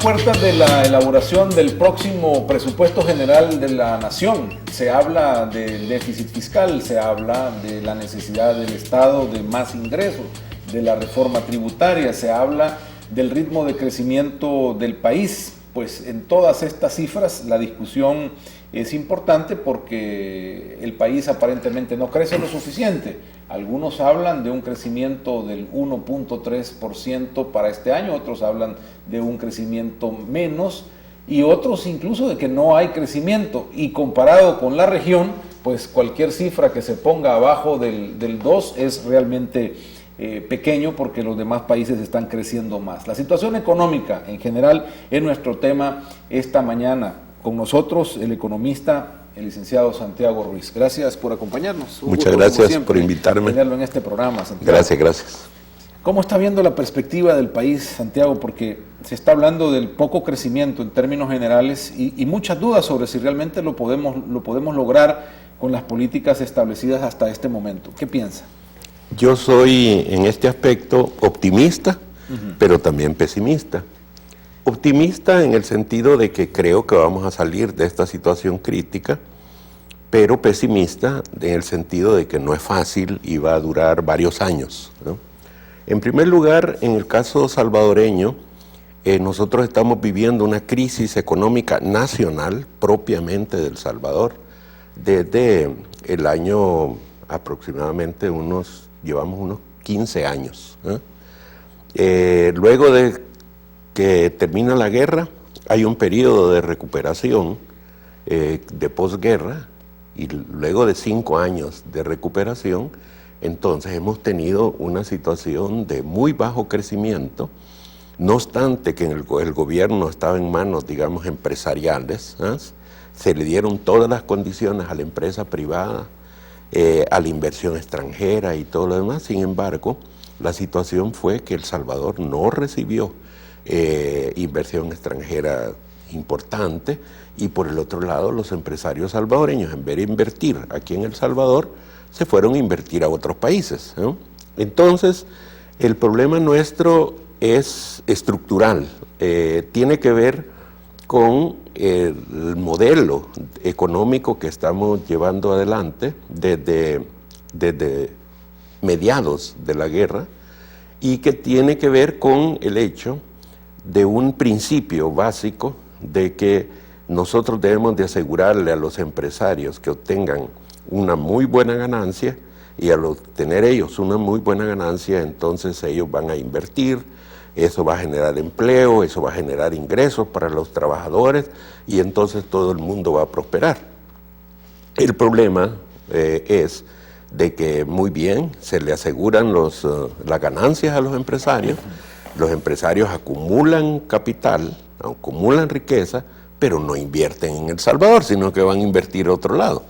puertas de la elaboración del próximo presupuesto general de la nación. Se habla del déficit fiscal, se habla de la necesidad del Estado de más ingresos, de la reforma tributaria, se habla del ritmo de crecimiento del país. Pues en todas estas cifras la discusión es importante porque el país aparentemente no crece lo suficiente. Algunos hablan de un crecimiento del 1.3% para este año, otros hablan de un crecimiento menos y otros incluso de que no hay crecimiento. Y comparado con la región, pues cualquier cifra que se ponga abajo del 2 es realmente pequeño porque los demás países están creciendo más. La situación económica en general es nuestro tema esta mañana. Con nosotros el economista, el licenciado Santiago Ruiz. Gracias por acompañarnos. Muchas gracias por invitarme. Tenerlo en este programa, Santiago. Gracias. ¿Cómo está viendo la perspectiva del país, Santiago? Porque se está hablando del poco crecimiento en términos generales y muchas dudas sobre si realmente lo podemos lograr con las políticas establecidas hasta este momento. ¿Qué piensa? Yo soy en este aspecto optimista, pero también pesimista. Optimista en el sentido de que creo que vamos a salir de esta situación crítica, pero pesimista en el sentido de que no es fácil y va a durar varios años, ¿no? En primer lugar, en el caso salvadoreño, nosotros estamos viviendo una crisis económica nacional propiamente de El Salvador. Desde el año aproximadamente llevamos unos 15 años. Luego de que termina la guerra, hay un periodo de recuperación de posguerra, y luego de 5 años de recuperación, entonces hemos tenido una situación de muy bajo crecimiento, no obstante que el gobierno estaba en manos, digamos, empresariales, se le dieron todas las condiciones a la empresa privada, a la inversión extranjera y todo lo demás. Sin embargo, la situación fue que El Salvador no recibió inversión extranjera importante, y por el otro lado los empresarios salvadoreños, en vez de invertir aquí en El Salvador, se fueron a invertir a otros países, ¿no? Entonces, el problema nuestro es estructural, tiene que ver con el modelo económico que estamos llevando adelante desde mediados de la guerra, y que tiene que ver con el hecho de un principio básico de que nosotros debemos de asegurarle a los empresarios que obtengan una muy buena ganancia, y al obtener ellos una muy buena ganancia, entonces ellos van a invertir, eso va a generar empleo, eso va a generar ingresos para los trabajadores, y entonces todo el mundo va a prosperar. El problema es de que muy bien se le aseguran las ganancias a los empresarios acumulan capital, acumulan riqueza, pero no invierten en El Salvador, sino que van a invertir a otro lado.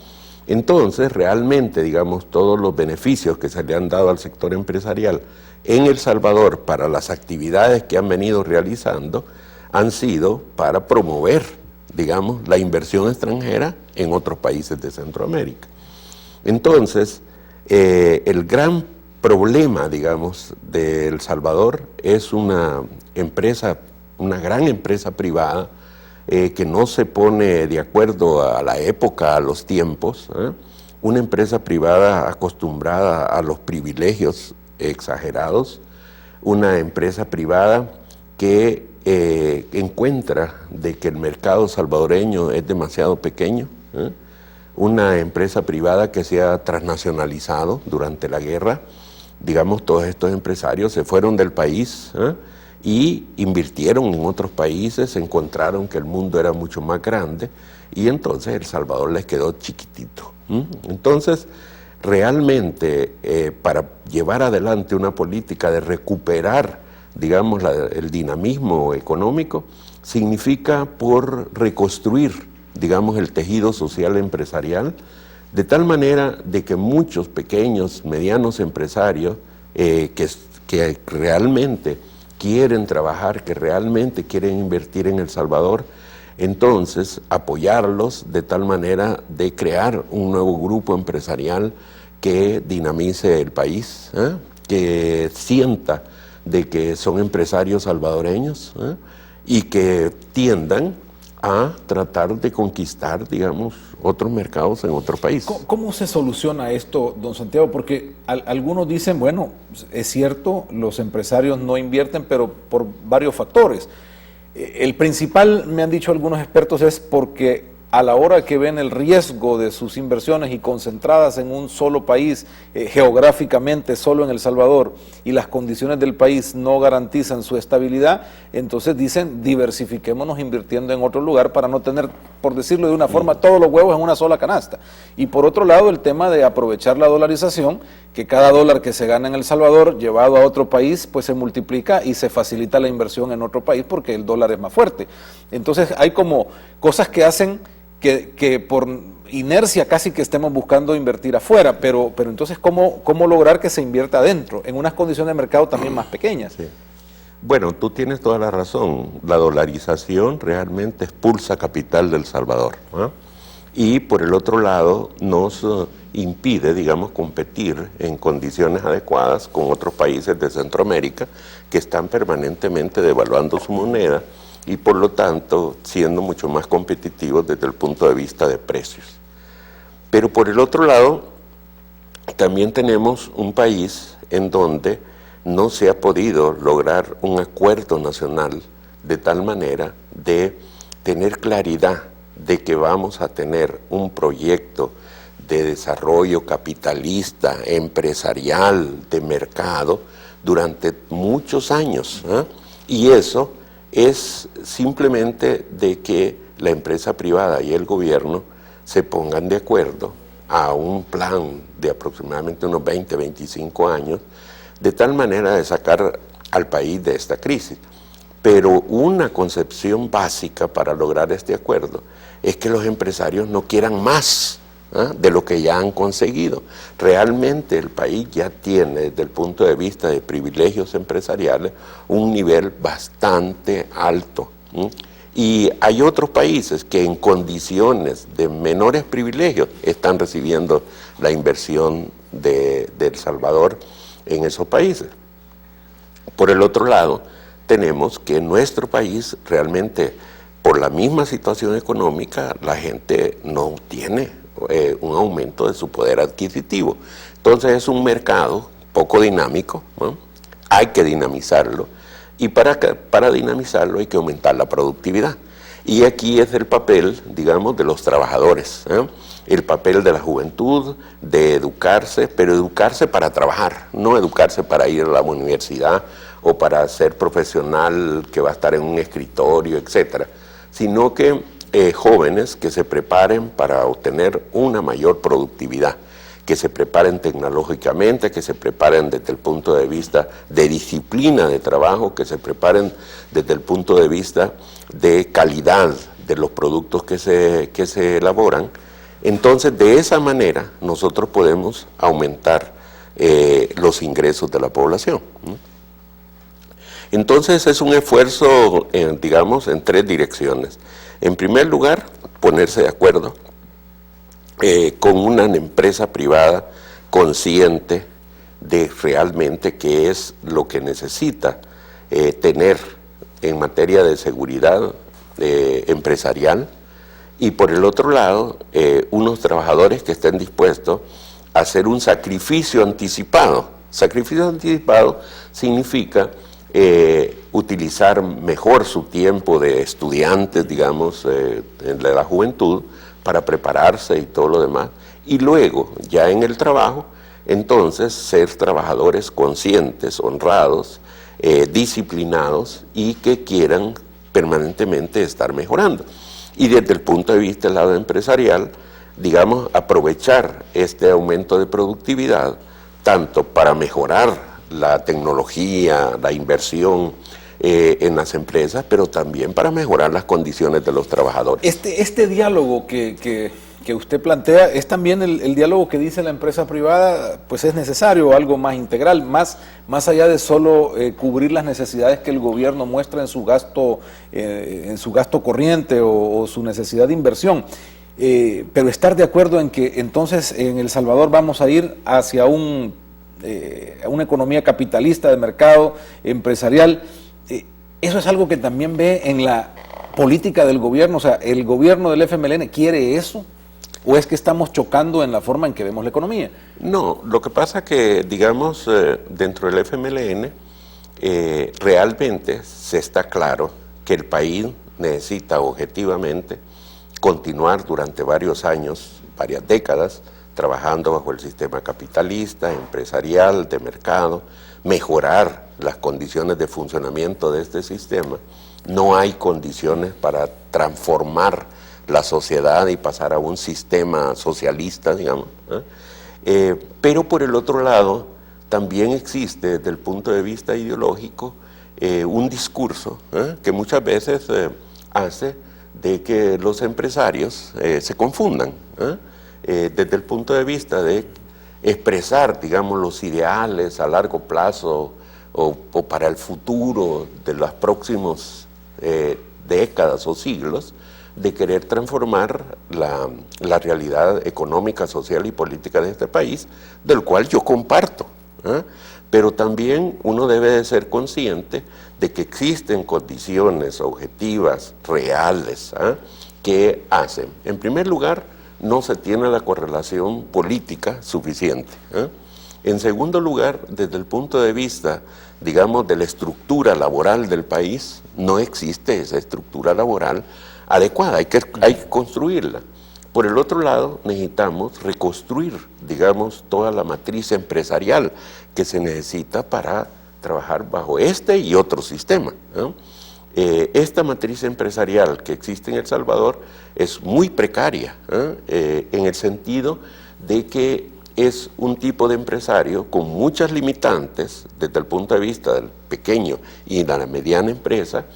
Entonces, realmente, digamos, todos los beneficios que se le han dado al sector empresarial en El Salvador para las actividades que han venido realizando han sido para promover, digamos, la inversión extranjera en otros países de Centroamérica. Entonces, el gran problema, digamos, de El Salvador es una gran empresa privada que no se pone de acuerdo a la época, a los tiempos, una empresa privada acostumbrada a los privilegios exagerados, una empresa privada que encuentra de que el mercado salvadoreño es demasiado pequeño, una empresa privada que se ha transnacionalizado durante la guerra. Digamos, todos estos empresarios se fueron del país y invirtieron en otros países, encontraron que el mundo era mucho más grande, y entonces El Salvador les quedó chiquitito. Entonces, realmente, para llevar adelante una política de recuperar, digamos, el dinamismo económico, significa por reconstruir, digamos, el tejido social empresarial, de tal manera de que muchos pequeños, medianos empresarios que realmente quieren trabajar, que realmente quieren invertir en El Salvador, entonces apoyarlos de tal manera de crear un nuevo grupo empresarial que dinamice el país, que sienta de que son empresarios salvadoreños, y que tiendan a tratar de conquistar, digamos, otros mercados en otro país. ¿Cómo se soluciona esto, don Santiago? Porque algunos dicen, bueno, es cierto, los empresarios no invierten, pero por varios factores. El principal, me han dicho algunos expertos, es porque a la hora que ven el riesgo de sus inversiones y concentradas en un solo país, geográficamente solo en El Salvador, y las condiciones del país no garantizan su estabilidad, entonces dicen diversifiquémonos invirtiendo en otro lugar para no tener, por decirlo de una forma, todos los huevos en una sola canasta. Y por otro lado, el tema de aprovechar la dolarización, que cada dólar que se gana en El Salvador, llevado a otro país, pues se multiplica y se facilita la inversión en otro país porque el dólar es más fuerte. Entonces hay como cosas que hacen que por inercia casi que estemos buscando invertir afuera, pero entonces ¿cómo lograr que se invierta adentro, en unas condiciones de mercado también más pequeñas? Sí. Bueno, tú tienes toda la razón. La dolarización realmente expulsa capital del Salvador, ¿no? Y por el otro lado nos impide, digamos, competir en condiciones adecuadas con otros países de Centroamérica que están permanentemente devaluando su moneda y por lo tanto siendo mucho más competitivos desde el punto de vista de precios. Pero por el otro lado, también tenemos un país en donde no se ha podido lograr un acuerdo nacional de tal manera de tener claridad de que vamos a tener un proyecto de desarrollo capitalista, empresarial, de mercado, durante muchos años, ¿eh? Y eso es simplemente de que la empresa privada y el gobierno se pongan de acuerdo a un plan de aproximadamente unos 20, 25 años, de tal manera de sacar al país de esta crisis. Pero una concepción básica para lograr este acuerdo es que los empresarios no quieran más de lo que ya han conseguido. Realmente el país ya tiene, desde el punto de vista de privilegios empresariales, un nivel bastante alto. Y hay otros países que en condiciones de menores privilegios están recibiendo la inversión de El Salvador en esos países. Por el otro lado, tenemos que en nuestro país realmente, por la misma situación económica, la gente no tiene un aumento de su poder adquisitivo. Entonces es un mercado poco dinámico, ¿no? Hay que dinamizarlo, y para dinamizarlo hay que aumentar la productividad. Y aquí es el papel, digamos, de los trabajadores, ¿eh? El papel de la juventud, de educarse, pero educarse para trabajar, no educarse para ir a la universidad o para ser profesional que va a estar en un escritorio, etcétera, sino que jóvenes que se preparen para obtener una mayor productividad, que se preparen tecnológicamente, que se preparen desde el punto de vista de disciplina de trabajo, que se preparen desde el punto de vista de calidad de los productos que se elaboran. Entonces, de esa manera, nosotros podemos aumentar los ingresos de la población. Entonces, es un esfuerzo, digamos, en tres direcciones. En primer lugar, ponerse de acuerdo con una empresa privada consciente de realmente qué es lo que necesita tener en materia de seguridad empresarial, y por el otro lado, unos trabajadores que estén dispuestos a hacer un sacrificio anticipado. Sacrificio anticipado significa utilizar mejor su tiempo de estudiantes, digamos, de la juventud, para prepararse y todo lo demás, y luego, ya en el trabajo, entonces ser trabajadores conscientes, honrados, disciplinados, y que quieran permanentemente estar mejorando. Y desde el punto de vista del lado empresarial, digamos, aprovechar este aumento de productividad, tanto para mejorar la tecnología, la inversión en las empresas, pero también para mejorar las condiciones de los trabajadores. Este diálogo que usted plantea es también el diálogo que dice la empresa privada, pues es necesario, algo más integral, más allá de solo cubrir las necesidades que el gobierno muestra en su gasto corriente o su necesidad de inversión. Pero estar de acuerdo en que entonces en El Salvador vamos a ir hacia una economía capitalista de mercado empresarial. Eso es algo que también ve en la política del gobierno, o sea, ¿el gobierno del FMLN quiere eso? ¿O es que estamos chocando en la forma en que vemos la economía? No, lo que pasa que, digamos, dentro del FMLN, realmente se está claro que el país necesita objetivamente continuar durante varios años, varias décadas, trabajando bajo el sistema capitalista, empresarial, de mercado, mejorar las condiciones de funcionamiento de este sistema. No hay condiciones para transformar la sociedad y pasar a un sistema socialista, digamos. Pero por el otro lado, también existe desde el punto de vista ideológico un discurso que muchas veces hace de que los empresarios se confundan desde el punto de vista de expresar, digamos, los ideales a largo plazo o para el futuro de las próximas décadas o siglos, de querer transformar la realidad económica, social y política de este país, del cual yo comparto. Pero también uno debe de ser consciente de que existen condiciones objetivas, reales, que hacen. En primer lugar, no se tiene la correlación política suficiente. En segundo lugar, desde el punto de vista, digamos, de la estructura laboral del país, no existe esa estructura laboral adecuada, hay que construirla. Por el otro lado, necesitamos reconstruir, digamos, toda la matriz empresarial que se necesita para trabajar bajo este y otro sistema. Esta matriz empresarial que existe en El Salvador es muy precaria, en el sentido de que es un tipo de empresario con muchas limitantes desde el punto de vista del pequeño y de la mediana empresa,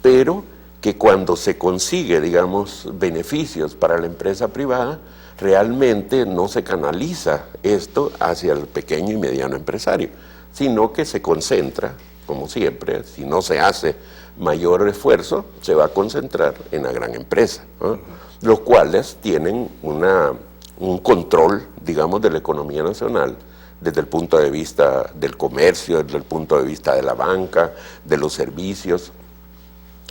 pero que cuando se consigue, digamos, beneficios para la empresa privada, realmente no se canaliza esto hacia el pequeño y mediano empresario, sino que se concentra, como siempre, si no se hace mayor esfuerzo, se va a concentrar en la gran empresa, los cuales tienen un control, digamos, de la economía nacional, desde el punto de vista del comercio, desde el punto de vista de la banca, de los servicios,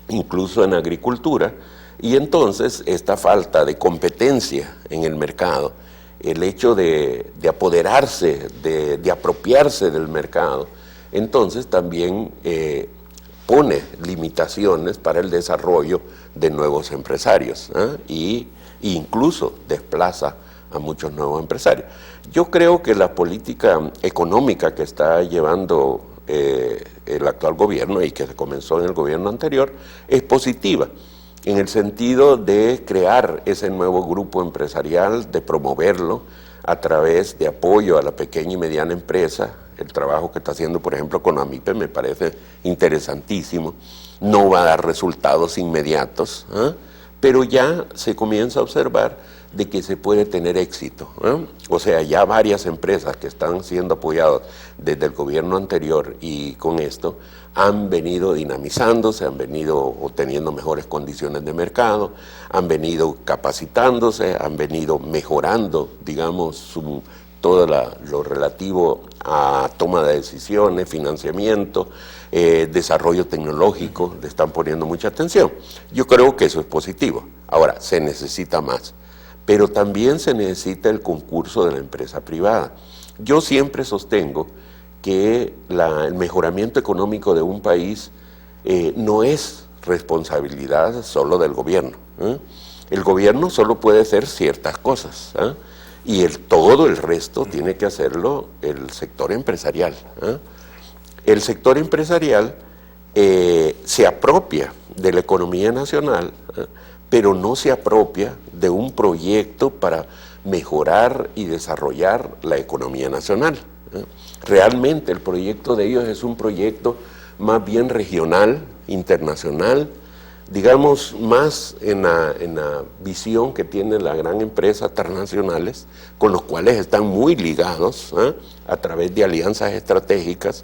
incluso en agricultura, y entonces esta falta de competencia en el mercado, el hecho de apoderarse, de apropiarse del mercado, entonces también pone limitaciones para el desarrollo de nuevos empresarios, y incluso desplaza a muchos nuevos empresarios. Yo creo que la política económica que está llevando el actual gobierno y que se comenzó en el gobierno anterior es positiva, en el sentido de crear ese nuevo grupo empresarial, de promoverlo a través de apoyo a la pequeña y mediana empresa. El trabajo que está haciendo, por ejemplo, con AMIPE me parece interesantísimo. No va a dar resultados inmediatos, pero ya se comienza a observar de que se puede tener éxito. O sea, ya varias empresas que están siendo apoyadas desde el gobierno anterior y con esto han venido dinamizándose, han venido obteniendo mejores condiciones de mercado, han venido capacitándose, han venido mejorando, digamos, todo lo relativo a toma de decisiones, financiamiento, desarrollo tecnológico, le están poniendo mucha atención. Yo creo que eso es positivo. Ahora, se necesita más, pero también se necesita el concurso de la empresa privada. Yo siempre sostengo que el mejoramiento económico de un país no es responsabilidad solo del gobierno. El gobierno solo puede hacer ciertas cosas, y todo el resto tiene que hacerlo el sector empresarial. El sector empresarial se apropia de la economía nacional, pero no se apropia de un proyecto para mejorar y desarrollar la economía nacional. Realmente el proyecto de ellos es un proyecto más bien regional, internacional, digamos más en la visión que tienen las grandes empresas transnacionales, con los cuales están muy ligados a través de alianzas estratégicas,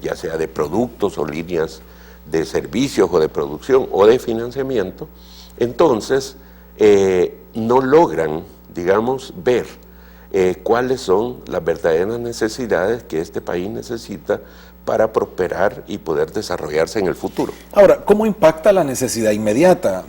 ya sea de productos o líneas de servicios o de producción o de financiamiento. Entonces no logran, digamos, ver cuáles son las verdaderas necesidades que este país necesita para prosperar y poder desarrollarse en el futuro. Ahora, ¿cómo impacta la necesidad inmediata?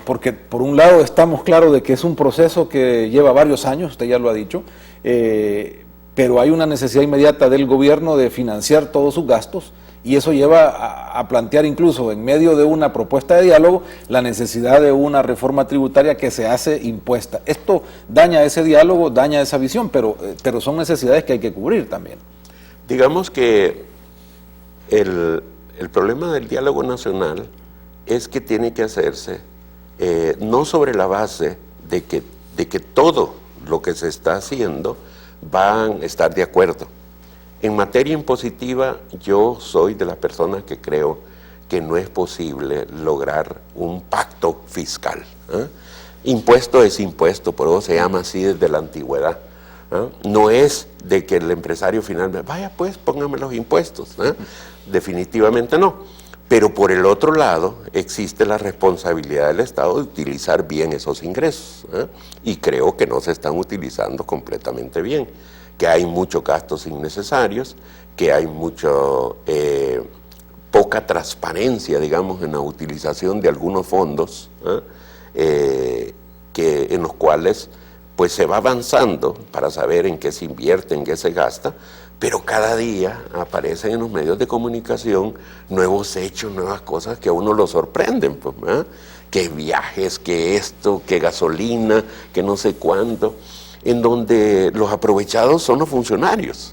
Porque por un lado estamos claros de que es un proceso que lleva varios años, usted ya lo ha dicho, pero hay una necesidad inmediata del gobierno de financiar todos sus gastos, y eso lleva a plantear incluso en medio de una propuesta de diálogo la necesidad de una reforma tributaria que se hace impuesta. Esto daña ese diálogo, daña esa visión, pero son necesidades que hay que cubrir también. Digamos que el problema del diálogo nacional es que tiene que hacerse no sobre la base de que todo lo que se está haciendo van a estar de acuerdo. En materia impositiva, yo soy de las personas que creo que no es posible lograr un pacto fiscal. Impuesto es impuesto, por eso se llama así desde la antigüedad. No es de que el empresario final vaya pues, póngame los impuestos. Definitivamente no. Pero por el otro lado existe la responsabilidad del Estado de utilizar bien esos ingresos. Y creo que no se están utilizando completamente bien. Que hay muchos gastos innecesarios, que hay poca transparencia, digamos, en la utilización de algunos fondos, en los cuales pues se va avanzando para saber en qué se invierte, en qué se gasta, pero cada día aparecen en los medios de comunicación nuevos hechos, nuevas cosas que a uno lo sorprenden, pues, que viajes, que esto, que gasolina, que no sé cuánto, en donde los aprovechados son los funcionarios.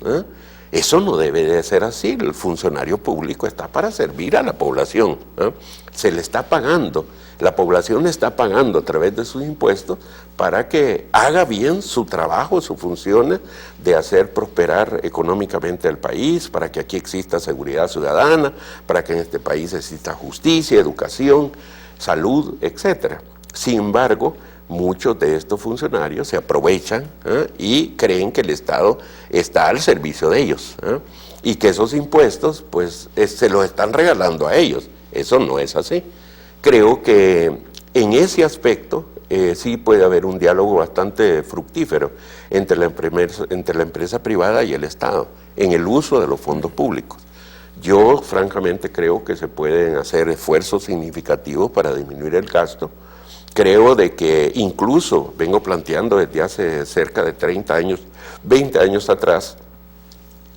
Eso no debe de ser así. El funcionario público está para servir a la población. Se le está pagando, la población le está pagando a través de sus impuestos para que haga bien su trabajo, sus funciones de hacer prosperar económicamente al país, para que aquí exista seguridad ciudadana, para que en este país exista justicia, educación, salud, etc. Sin embargo, muchos de estos funcionarios se aprovechan y creen que el Estado está al servicio de ellos y que esos impuestos pues se los están regalando a ellos. Eso no es así. Creo que en ese aspecto sí puede haber un diálogo bastante fructífero entre la empresa privada y el Estado en el uso de los fondos públicos. Yo francamente creo que se pueden hacer esfuerzos significativos para disminuir el gasto. Creo de que incluso vengo planteando desde hace cerca de 30 años, 20 años atrás,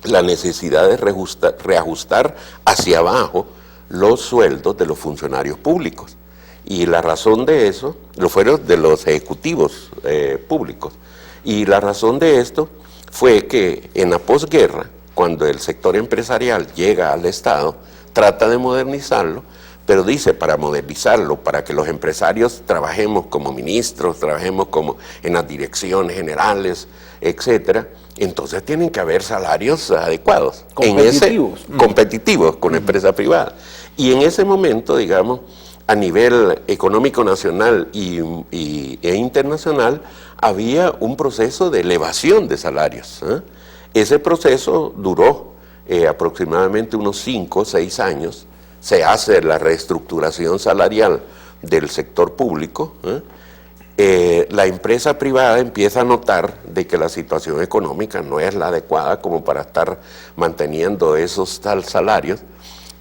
la necesidad de reajustar hacia abajo los sueldos de los funcionarios públicos. Y la razón de eso, lo fueron de los ejecutivos públicos. Y la razón de esto fue que en la posguerra, cuando el sector empresarial llega al Estado, trata de modernizarlo, pero dice, para modernizarlo, para que los empresarios trabajemos como ministros, trabajemos como en las direcciones generales, etcétera, entonces tienen que haber salarios adecuados. Competitivos con la empresa privada. Y en ese momento, digamos, a nivel económico nacional e internacional, había un proceso de elevación de salarios. Ese proceso duró aproximadamente unos 5 o 6 años. Se hace la reestructuración salarial del sector público, la empresa privada empieza a notar de que la situación económica no es la adecuada como para estar manteniendo esos salarios.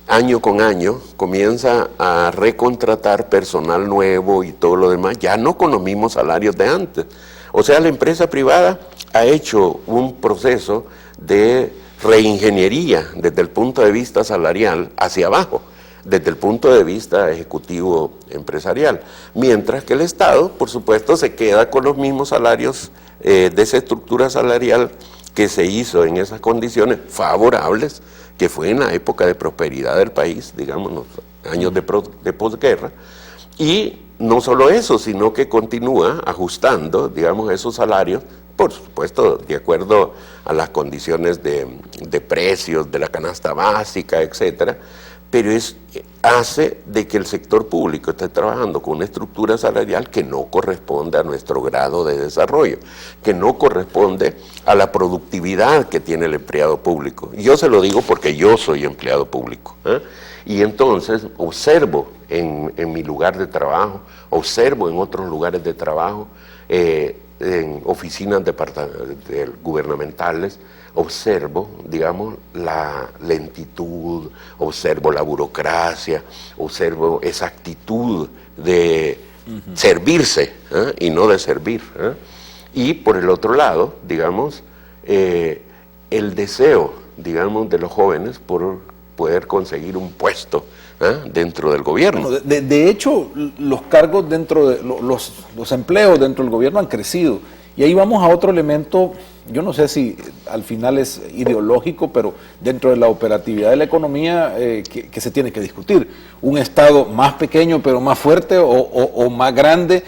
Año con año comienza a recontratar personal nuevo y todo lo demás, ya no con los mismos salarios de antes. O sea, la empresa privada ha hecho un proceso de reingeniería desde el punto de vista salarial hacia abajo, desde el punto de vista ejecutivo empresarial, mientras que el Estado, por supuesto, se queda con los mismos salarios de esa estructura salarial que se hizo en esas condiciones favorables, que fue en la época de prosperidad del país, digamos, los años de posguerra, y no solo eso, sino que continúa ajustando, digamos, esos salarios, por supuesto, de acuerdo a las condiciones de precios, de la canasta básica, etcétera, pero hace de que el sector público esté trabajando con una estructura salarial que no corresponde a nuestro grado de desarrollo, que no corresponde a la productividad que tiene el empleado público. Y yo se lo digo porque yo soy empleado público. Y entonces observo en mi lugar de trabajo, observo en otros lugares de trabajo, en oficinas gubernamentales, observo, digamos, la lentitud, observo la burocracia, observo esa actitud de servirse y no de servir. Y por el otro lado, digamos, el deseo, digamos, de los jóvenes por poder conseguir un puesto dentro del gobierno. Bueno, de hecho, los cargos dentro de los empleos dentro del gobierno han crecido. Y ahí vamos a otro elemento, yo no sé si al final es ideológico, pero dentro de la operatividad de la economía que se tiene que discutir. Un Estado más pequeño pero más fuerte o más grande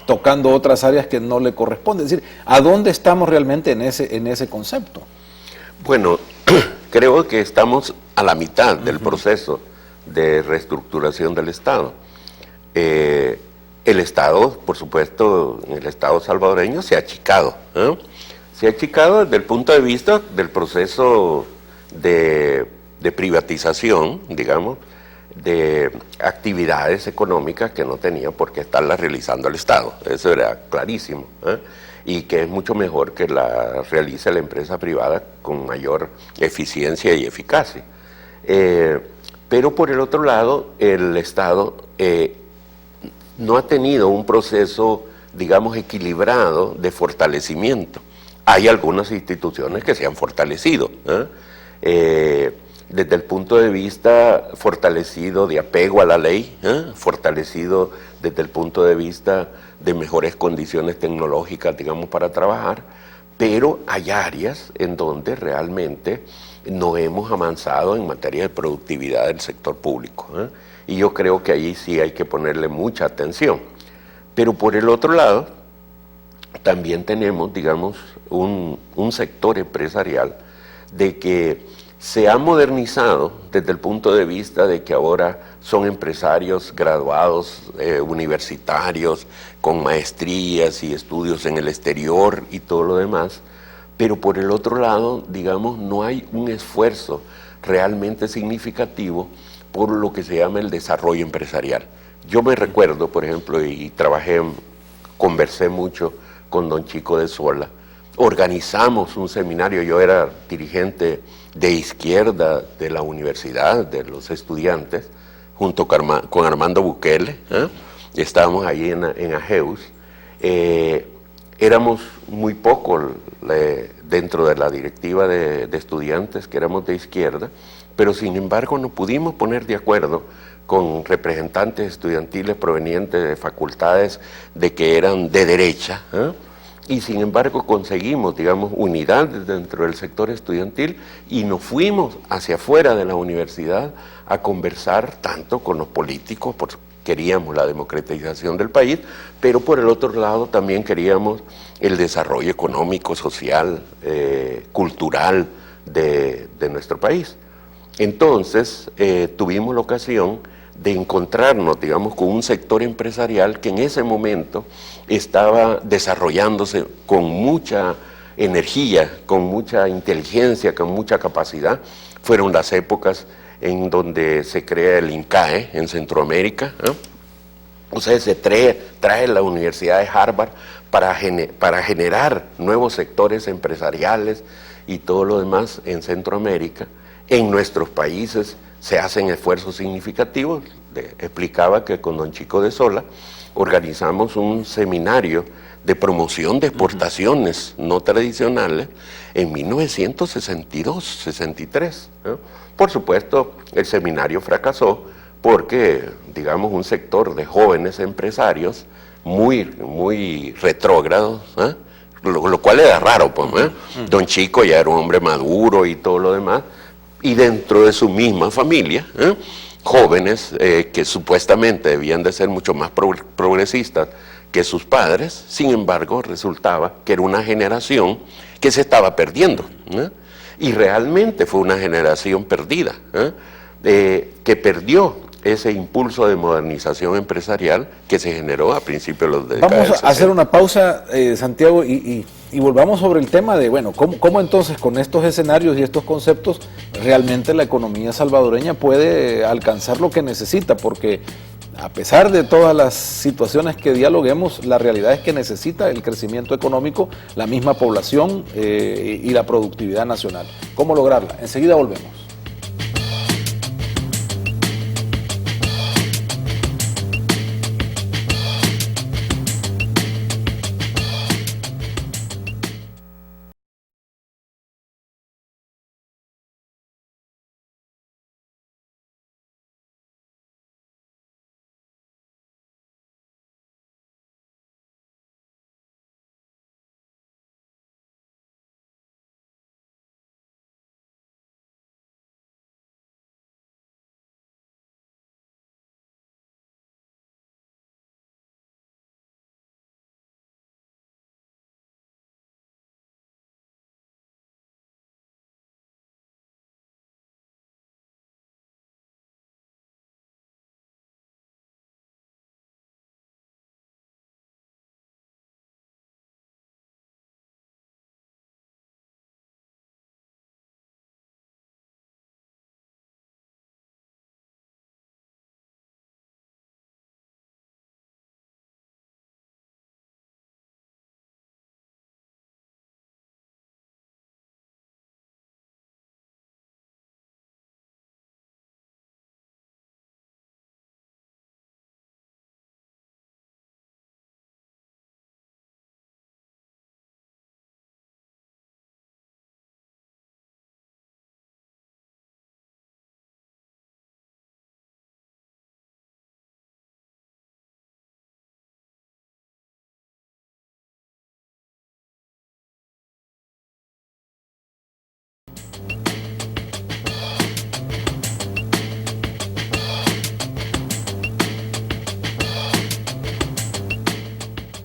tocando otras áreas que no le corresponden. Es decir, ¿a dónde estamos realmente en ese concepto? Bueno, creo que estamos a la mitad del proceso de reestructuración del Estado. El Estado, por supuesto, el Estado salvadoreño se ha achicado. Se ha achicado desde el punto de vista del proceso de privatización, digamos, de actividades económicas que no tenía por qué estarlas realizando el Estado. Eso era clarísimo. Y que es mucho mejor que la realice la empresa privada con mayor eficiencia y eficacia. Pero por el otro lado, el Estado no ha tenido un proceso, digamos, equilibrado de fortalecimiento. Hay algunas instituciones que se han fortalecido, desde el punto de vista fortalecido de apego a la ley, fortalecido desde el punto de vista de mejores condiciones tecnológicas, digamos, para trabajar, pero hay áreas en donde realmente no hemos avanzado en materia de productividad del sector público, y yo creo que ahí sí hay que ponerle mucha atención. Pero por el otro lado, también tenemos, digamos, un sector empresarial de que se ha modernizado desde el punto de vista de que ahora son empresarios graduados universitarios, con maestrías y estudios en el exterior y todo lo demás, pero por el otro lado, digamos, no hay un esfuerzo realmente significativo por lo que se llama el desarrollo empresarial. Yo me recuerdo, por ejemplo, y conversé mucho con don Chico de Sola, organizamos un seminario, yo era dirigente de izquierda de la universidad, de los estudiantes, junto con Armando Bukele, estábamos ahí en Ajeus, éramos muy pocos dentro de la directiva de estudiantes que éramos de izquierda, pero sin embargo nos pudimos poner de acuerdo con representantes estudiantiles provenientes de facultades de que eran de derecha, y sin embargo conseguimos, digamos, unidad dentro del sector estudiantil y nos fuimos hacia afuera de la universidad a conversar tanto con los políticos, porque queríamos la democratización del país, pero por el otro lado también queríamos el desarrollo económico, social, cultural de nuestro país. Entonces tuvimos la ocasión de encontrarnos, digamos, con un sector empresarial que en ese momento estaba desarrollándose con mucha energía, con mucha inteligencia, con mucha capacidad. Fueron las épocas en donde se crea el INCAE en Centroamérica, o sea, se trae la Universidad de Harvard para generar nuevos sectores empresariales y todo lo demás en Centroamérica. En nuestros países se hacen esfuerzos significativos. Explicaba que con don Chico de Sola organizamos un seminario de promoción de exportaciones no tradicionales en 1962-63. Por supuesto, el seminario fracasó porque, digamos, un sector de jóvenes empresarios muy retrógrados, lo cual era raro, pues, Don Chico ya era un hombre maduro y todo lo demás, y dentro de su misma familia, jóvenes que supuestamente debían de ser mucho más progresistas que sus padres, sin embargo resultaba que era una generación que se estaba perdiendo, y realmente fue una generación perdida, que perdió ese impulso de modernización empresarial que se generó a principios de los décadas. Vamos a hacer una pausa, Santiago, y volvamos sobre el tema de, bueno, ¿cómo entonces con estos escenarios y estos conceptos realmente la economía salvadoreña puede alcanzar lo que necesita? Porque a pesar de todas las situaciones que dialoguemos, la realidad es que necesita el crecimiento económico la misma población y la productividad nacional. ¿Cómo lograrla? Enseguida volvemos.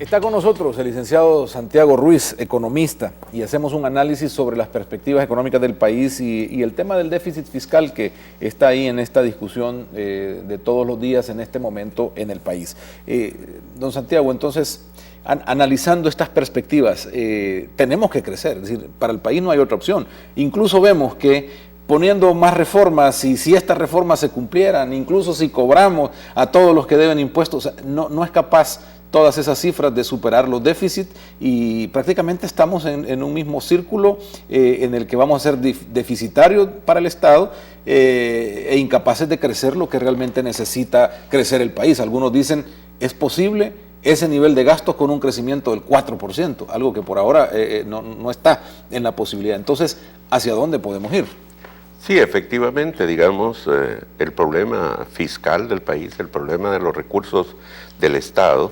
Está con nosotros el licenciado Santiago Ruiz, economista, y hacemos un análisis sobre las perspectivas económicas del país y el tema del déficit fiscal que está ahí en esta discusión de todos los días en este momento en el país. Don Santiago, entonces, analizando estas perspectivas, tenemos que crecer, es decir, para el país no hay otra opción. Incluso vemos que poniendo más reformas, y si estas reformas se cumplieran, incluso si cobramos a todos los que deben impuestos, no es capaz todas esas cifras de superar los déficits y prácticamente estamos en un mismo círculo en el que vamos a ser deficitarios para el Estado e incapaces de crecer lo que realmente necesita crecer el país. Algunos dicen, es posible ese nivel de gastos con un crecimiento del 4%, algo que por ahora no está en la posibilidad. Entonces, ¿hacia dónde podemos ir? Sí, efectivamente, digamos, el problema fiscal del país, el problema de los recursos del Estado,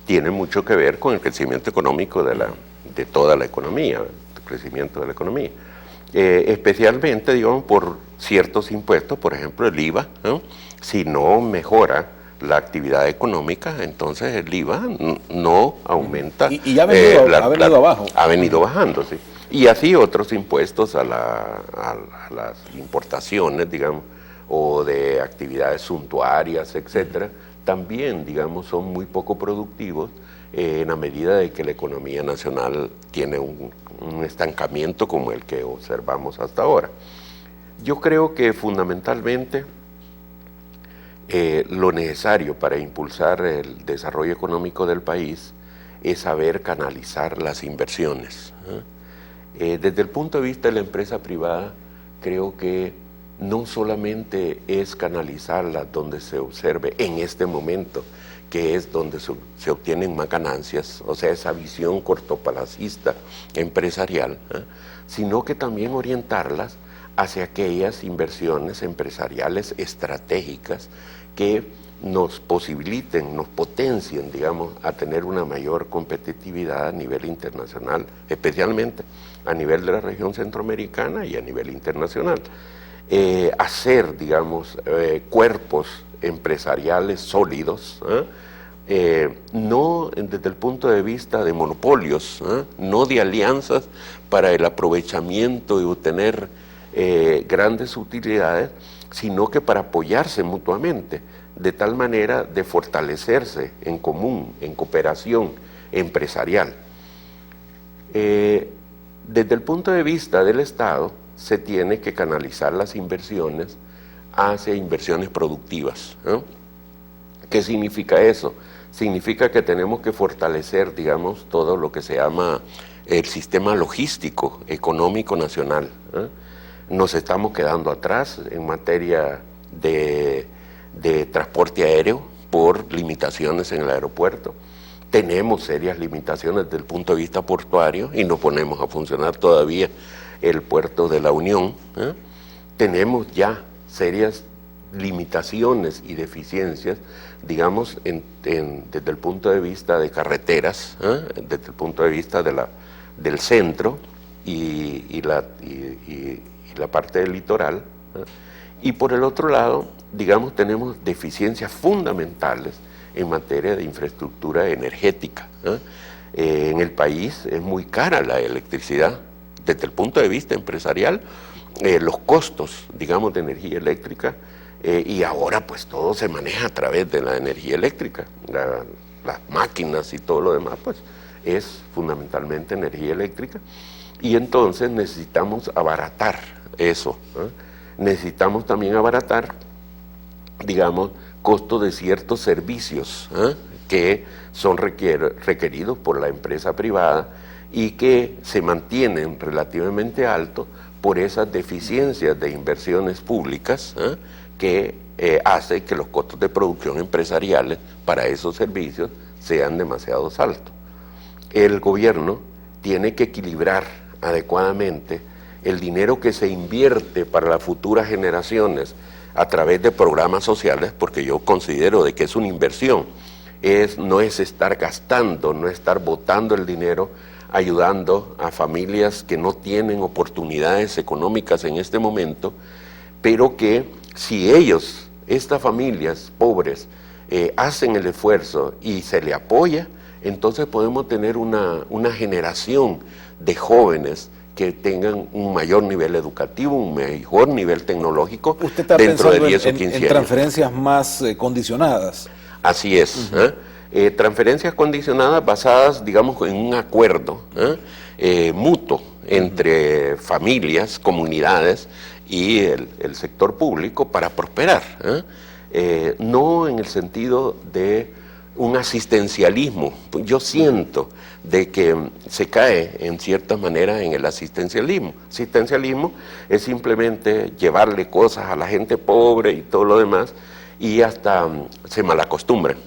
tiene mucho que ver con el crecimiento económico de toda la economía, el crecimiento de la economía. Especialmente, digamos, por ciertos impuestos, por ejemplo, el IVA, ¿no? Si no mejora la actividad económica, entonces el IVA no aumenta. Y ha venido abajo. Ha venido bajando, sí. Y así otros impuestos a las importaciones, digamos, o de actividades suntuarias, etcétera, también, digamos, son muy poco productivos en la medida de que la economía nacional tiene un estancamiento como el que observamos hasta ahora. Yo creo que fundamentalmente lo necesario para impulsar el desarrollo económico del país es saber canalizar las inversiones. Desde el punto de vista de la empresa privada, creo que no solamente es canalizarlas donde se observe en este momento, que es donde se obtienen más ganancias, o sea, esa visión cortoplacista empresarial, sino que también orientarlas hacia aquellas inversiones empresariales estratégicas que nos posibiliten, nos potencien, digamos, a tener una mayor competitividad a nivel internacional, especialmente a nivel de la región centroamericana y a nivel internacional. Hacer, digamos, cuerpos empresariales sólidos, no desde el punto de vista de monopolios, no de alianzas para el aprovechamiento y obtener grandes utilidades, sino que para apoyarse mutuamente, de tal manera de fortalecerse en común, en cooperación empresarial. Desde el punto de vista del Estado, se tiene que canalizar las inversiones hacia inversiones productivas, ¿no? ¿Qué significa eso? Significa que tenemos que fortalecer, digamos, todo lo que se llama el sistema logístico económico nacional. Nos estamos quedando atrás en materia de transporte aéreo por limitaciones en el aeropuerto. Tenemos serias limitaciones desde el punto de vista portuario y no ponemos a funcionar todavía el puerto de la Unión. Tenemos ya serias limitaciones y deficiencias, digamos, desde el punto de vista de carreteras, desde el punto de vista del centro y la parte del litoral. Y por el otro lado, digamos, tenemos deficiencias fundamentales en materia de infraestructura energética. En el país es muy cara la electricidad. Desde el punto de vista empresarial, los costos, digamos, de energía eléctrica, y ahora pues todo se maneja a través de la energía eléctrica. Las máquinas y todo lo demás, pues es fundamentalmente energía eléctrica. Y entonces necesitamos abaratar eso. Necesitamos también abaratar, digamos, costos de ciertos servicios que son requeridos por la empresa privada y que se mantienen relativamente altos por esas deficiencias de inversiones públicas que hace que los costos de producción empresariales para esos servicios sean demasiado altos. El gobierno tiene que equilibrar adecuadamente el dinero que se invierte para las futuras generaciones a través de programas sociales, porque yo considero de que es una inversión, no es estar gastando, no estar botando el dinero, ayudando a familias que no tienen oportunidades económicas en este momento, pero que si ellos, estas familias pobres, hacen el esfuerzo y se le apoya, entonces podemos tener una generación de jóvenes que tengan un mayor nivel educativo, un mejor nivel tecnológico. ¿Usted está dentro de pensando 10 o 15 años. En transferencias más condicionadas? Así es. Transferencias condicionadas basadas, digamos, en un acuerdo mutuo entre familias, comunidades y el sector público para prosperar. No en el sentido de un asistencialismo. Yo siento de que se cae en cierta manera en el asistencialismo. Asistencialismo es simplemente llevarle cosas a la gente pobre y todo lo demás, y hasta se malacostumbran,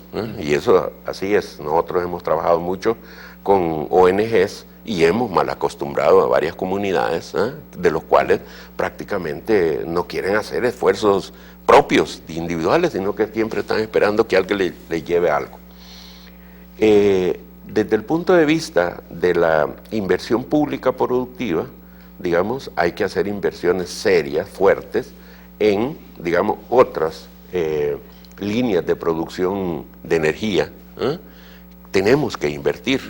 y eso así es. Nosotros hemos trabajado mucho con ONGs y hemos malacostumbrado a varias comunidades, de los cuales prácticamente no quieren hacer esfuerzos propios, individuales, sino que siempre están esperando que alguien le lleve algo. Desde el punto de vista de la inversión pública productiva, digamos, hay que hacer inversiones serias, fuertes, en, digamos, otras líneas de producción de energía. Tenemos que invertir.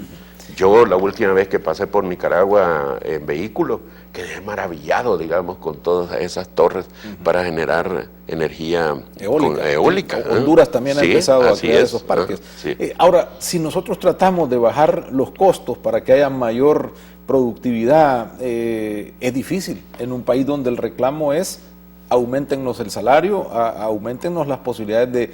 Yo la última vez que pasé por Nicaragua en vehículo, quedé maravillado, digamos, con todas esas torres para generar energía eólica. Honduras también ha empezado a crear esos parques. Sí. Ahora, si nosotros tratamos de bajar los costos para que haya mayor productividad, es difícil en un país donde el reclamo es: auméntenos el salario, auméntenos las posibilidades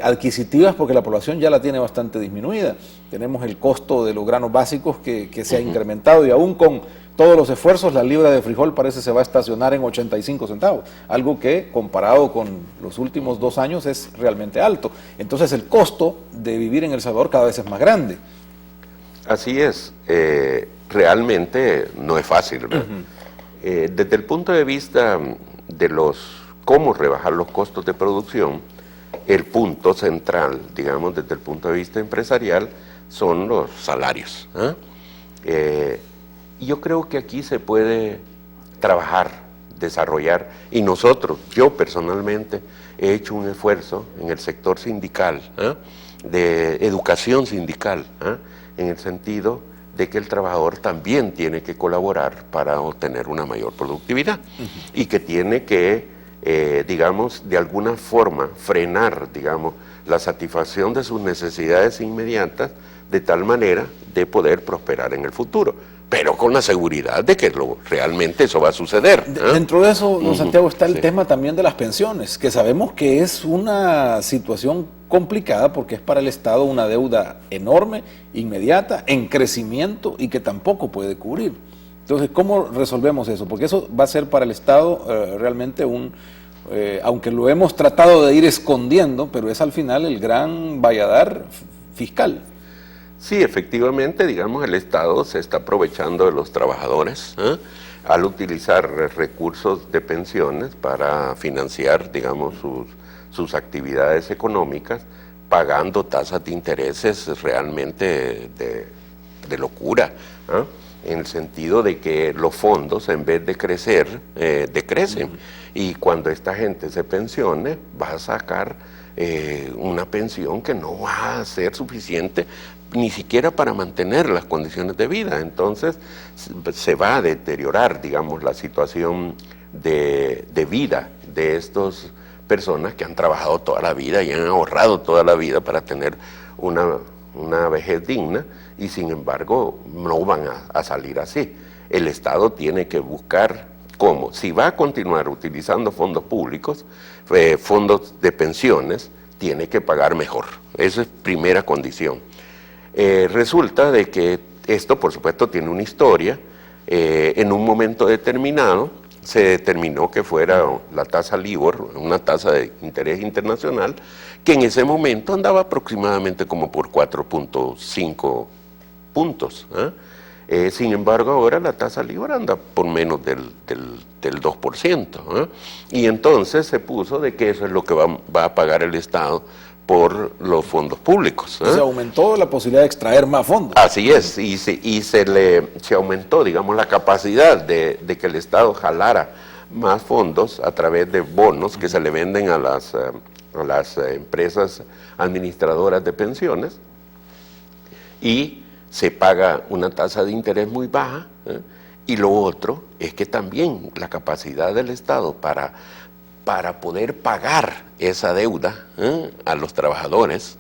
adquisitivas, porque la población ya la tiene bastante disminuida. Tenemos el costo de los granos básicos que se ha incrementado, y aún con todos los esfuerzos, la libra de frijol parece se va a estacionar en 85 centavos, algo que comparado con los últimos 2 años es realmente alto. Entonces el costo de vivir en El Salvador cada vez es más grande. Así es, realmente no es fácil, ¿verdad? Desde el punto de vista de cómo rebajar los costos de producción, el punto central, digamos, desde el punto de vista empresarial, son los salarios. Y yo creo que aquí se puede trabajar, desarrollar, y yo personalmente he hecho un esfuerzo en el sector sindical, de educación sindical, en el sentido de que el trabajador también tiene que colaborar para obtener una mayor productividad y que tiene que, digamos, de alguna forma frenar, digamos, la satisfacción de sus necesidades inmediatas de tal manera de poder prosperar en el futuro, pero con la seguridad de que realmente eso va a suceder. Dentro de eso, don Santiago, está el tema también de las pensiones, que sabemos que es una situación complicada porque es para el Estado una deuda enorme, inmediata, en crecimiento y que tampoco puede cubrir. Entonces, ¿cómo resolvemos eso? Porque eso va a ser para el Estado realmente aunque lo hemos tratado de ir escondiendo, pero es al final el gran valladar fiscal. Sí, efectivamente, digamos, el Estado se está aprovechando de los trabajadores al utilizar recursos de pensiones para financiar, digamos, sus actividades económicas, pagando tasas de intereses realmente de locura, en el sentido de que los fondos, en vez de crecer, decrecen. Y cuando esta gente se pensione, va a sacar una pensión que no va a ser suficiente ni siquiera para mantener las condiciones de vida. Entonces se va a deteriorar, digamos, la situación de vida de estas personas que han trabajado toda la vida y han ahorrado toda la vida para tener una vejez digna, y sin embargo no van a salir así. El Estado tiene que buscar cómo, si va a continuar utilizando fondos públicos, fondos de pensiones, tiene que pagar mejor. Esa es primera condición. Resulta de que esto, por supuesto, tiene una historia. En un momento determinado se determinó que fuera la tasa LIBOR, una tasa de interés internacional, que en ese momento andaba aproximadamente como por 4.5 puntos. Sin embargo, ahora la tasa LIBOR anda por menos del 2%. Y entonces se puso de que eso es lo que va a pagar el Estado por los fondos públicos. Se aumentó la posibilidad de extraer más fondos. Así es, y se aumentó, digamos, la capacidad de que el Estado jalara más fondos a través de bonos que se le venden a las empresas administradoras de pensiones, y se paga una tasa de interés muy baja. Y lo otro es que también la capacidad del Estado para poder pagar esa deuda a los trabajadores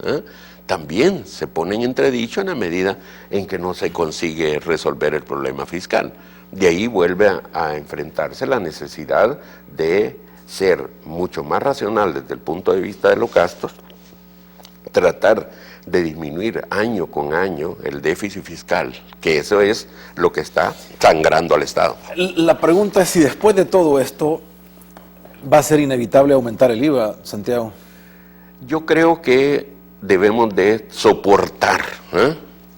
también se pone en entredicho en la medida en que no se consigue resolver el problema fiscal. De ahí vuelve a enfrentarse la necesidad de ser mucho más racional desde el punto de vista de los gastos, tratar de disminuir año con año el déficit fiscal, que eso es lo que está sangrando al Estado. La pregunta es si después de todo esto va a ser inevitable aumentar el IVA, Santiago. Yo creo que debemos de soportar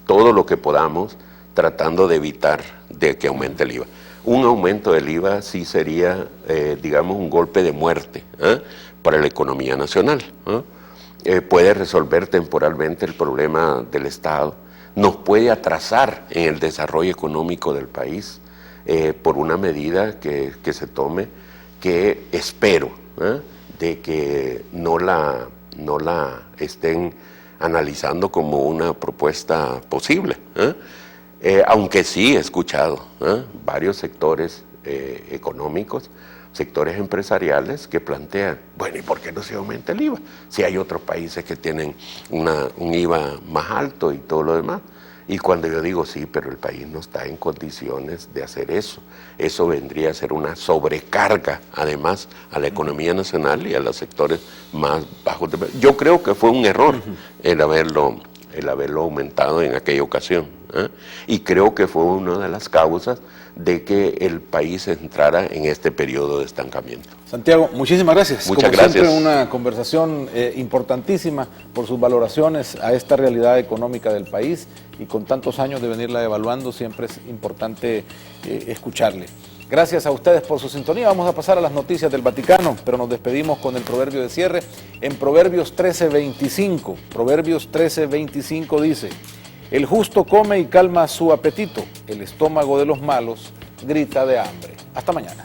todo lo que podamos, tratando de evitar de que aumente el IVA. Un aumento del IVA sí sería, digamos, un golpe de muerte para la economía nacional. Puede resolver temporalmente el problema del Estado, nos puede atrasar en el desarrollo económico del país por una medida que se tome, que espero de que no la estén analizando como una propuesta posible. Aunque sí he escuchado varios sectores económicos, sectores empresariales que plantean, bueno, ¿y por qué no se aumenta el IVA? Si hay otros países que tienen un IVA más alto y todo lo demás. Y cuando yo digo sí, pero el país no está en condiciones de hacer eso. Eso vendría a ser una sobrecarga, además, a la economía nacional y a los sectores más bajos. Yo creo que fue un error el haberlo aumentado en aquella ocasión. Y creo que fue una de las causas de que el país entrara en este periodo de estancamiento. Santiago, muchísimas gracias. Muchas Como gracias. siempre, una conversación importantísima por sus valoraciones a esta realidad económica del país, y con tantos años de venirla evaluando, siempre es importante escucharle. Gracias a ustedes por su sintonía. Vamos a pasar a las noticias del Vaticano, pero nos despedimos con el proverbio de cierre. En Proverbios 13:25 dice: el justo come y calma su apetito, el estómago de los malos grita de hambre. Hasta mañana.